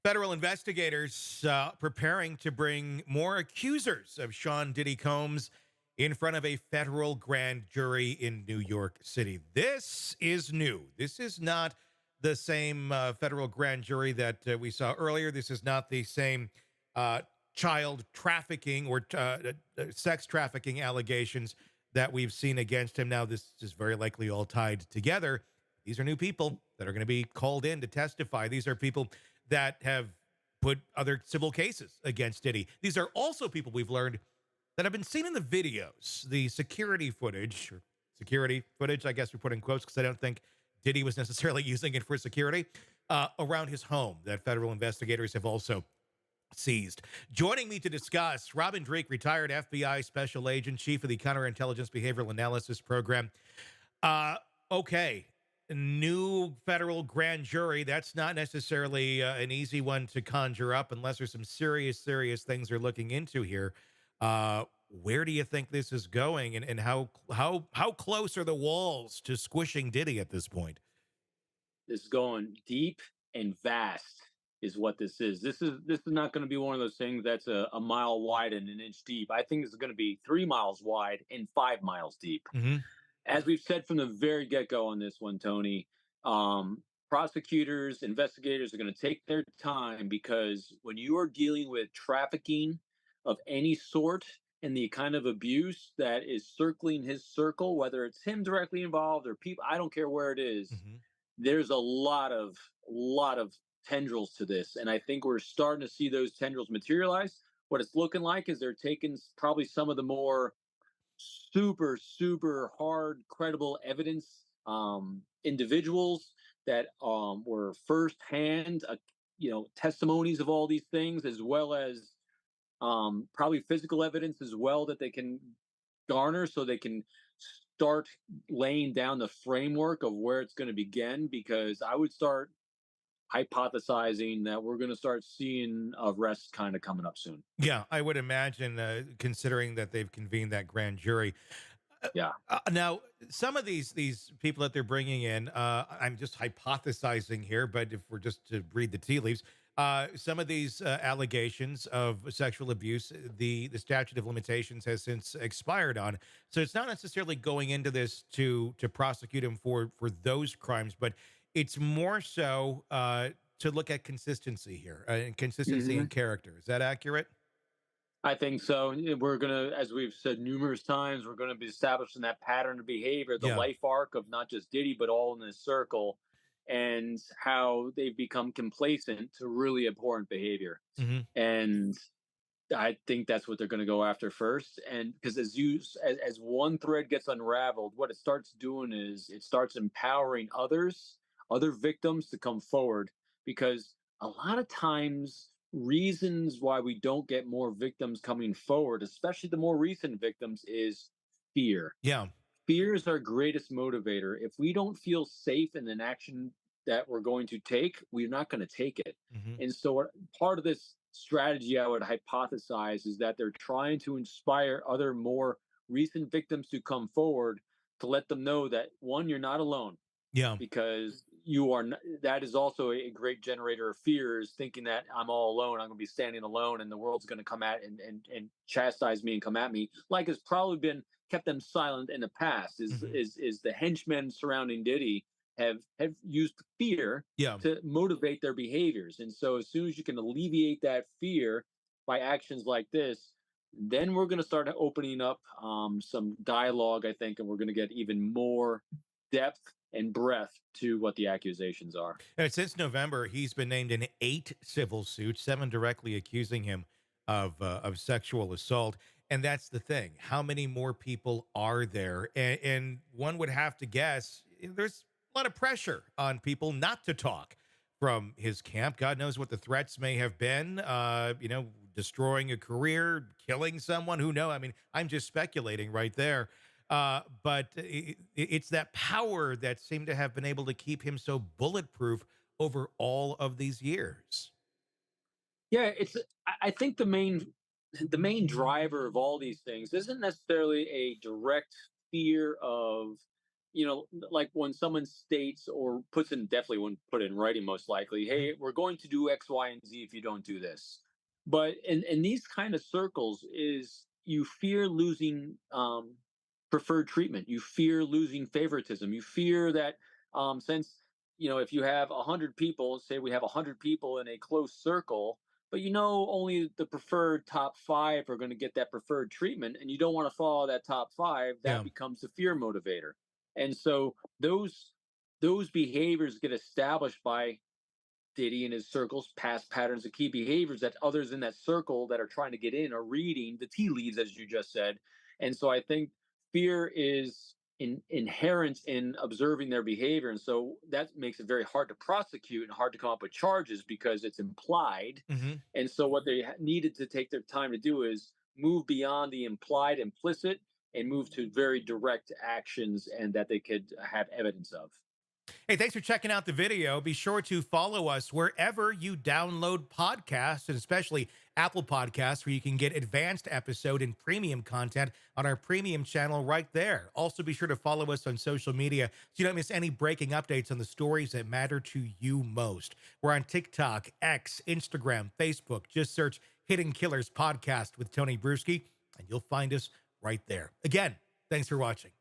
Federal investigators preparing to bring more accusers of Sean Diddy Combs in front of a federal grand jury in New York City. This is new. This is not the same federal grand jury that we saw earlier. This is not the same uh, child trafficking or sex trafficking allegations that we've seen against him. Now, this is very likely all tied together. These are new people that are going to be called in to testify. These are people that have put other civil cases against Diddy. These are also people we've learned that have been seen in the videos, the security footage, I guess we put in quotes because I don't think Diddy was necessarily using it for security, around his home that federal investigators have also seized. Joining me to discuss, Robin Dreeke, retired FBI special agent, chief of the Counterintelligence Behavioral Analysis Program. Uh, okay. New federal grand jury. That's not necessarily an easy one to conjure up unless there's some serious things they're looking into here. Where do you think this is going, and how close are the walls to squishing Diddy at this point? Is going deep and vast is what this is. This is not going to be one of those things that's a mile wide and an inch deep. I think it's going to be 3 miles wide and 5 miles deep. Hmm. As we've said from the very get go on this one, Tony, prosecutors, investigators are going to take their time because when you are dealing with trafficking of any sort and the kind of abuse that is circling his circle, whether it's him directly involved or people, I don't care where it is, Hmm. there's a lot of tendrils to this, and I think we're starting to see those tendrils materialize. What it's looking like is they're taking probably some of the more super hard credible evidence, individuals that were firsthand testimonies of all these things, as well as probably physical evidence as well that they can garner so they can start laying down the framework of where it's going to begin, because I would start hypothesizing that we're going to start seeing arrests kind of coming up soon. Yeah, I would imagine, considering that they've convened that grand jury. Uh, Yeah. now, some of these people that they're bringing in, I'm just hypothesizing here, but if we're just to read the tea leaves, some of these allegations of sexual abuse, the statute of limitations has since expired on. So it's not necessarily going into this to prosecute him for those crimes, but it's more so to look at consistency here, and consistency in Hmm. character. Is that accurate? I think so. We're going to, as we've said numerous times, we're going to be establishing that pattern of behavior, the Yeah. life arc of not just Diddy, but all in this circle, and how they've become complacent to really abhorrent behavior. Hmm. And I think that's what they're going to go after first. And because as one thread gets unraveled, what it starts doing is it starts empowering other victims to come forward. Because a lot of times, reasons why we don't get more victims coming forward, especially the more recent victims, is fear. Yeah. Fear is our greatest motivator. If we don't feel safe in an action that we're going to take, we're not going to take it. Hmm. And so, part of this strategy I would hypothesize is that they're trying to inspire other more recent victims to come forward to let them know that, one, you're not alone, Yeah. because you are that is also a great generator of fears, thinking that I'm all alone, I'm going to be standing alone, and the world's going to come at and chastise me and come at me, like has probably been kept them silent in the past. is Hmm. is is the henchmen surrounding Diddy have used fear Yeah. to motivate their behaviors. And so as soon as you can alleviate that fear by actions like this, then we're going to start opening up some dialogue, I think, and we're going to get even more depth and breadth to what the accusations are. Since November, he's been named in 8 civil suits, 7 directly accusing him of sexual assault. And that's the thing. How many more people are there? And one would have to guess there's a lot of pressure on people not to talk from his camp. God knows what the threats may have been. Destroying a career, killing someone. Who knows? I mean, I'm just speculating right there. But it's that power that seemed to have been able to keep him so bulletproof over all of these years. Yeah, I think the main driver of all these things isn't necessarily a direct fear of like when someone states or puts in, definitely when put in writing, most likely, Mhm. hey, we're going to do X, Y, and Z if you don't do this. But in these kind of circles, is you fear losing preferred treatment. You fear losing favoritism. You fear that since if you have 100 people, say we have 100 people in a close circle, but only the preferred top five are going to get that preferred treatment, and you don't want to follow that top five, that Yeah. becomes the fear motivator. And so those behaviors get established by Diddy and his circles, past patterns of key behaviors that others in that circle that are trying to get in are reading the tea leaves, as you just said. And so I think fear is inherent in observing their behavior. And so that makes it very hard to prosecute and hard to come up with charges because it's implied. Hmm. And so what they needed to take their time to do is move beyond the implied, implicit, and move to very direct actions and that they could have evidence of. Hey, thanks for checking out the video. Be sure to follow us wherever you download podcasts, and especially Apple Podcasts, where you can get advanced episode and premium content on our premium channel right there. Also, be sure to follow us on social media so you don't miss any breaking updates on the stories that matter to you most. We're on TikTok, X, Instagram, Facebook. Just search Hidden Killers Podcast with Tony Brueski, and you'll find us right there. Again, thanks for watching.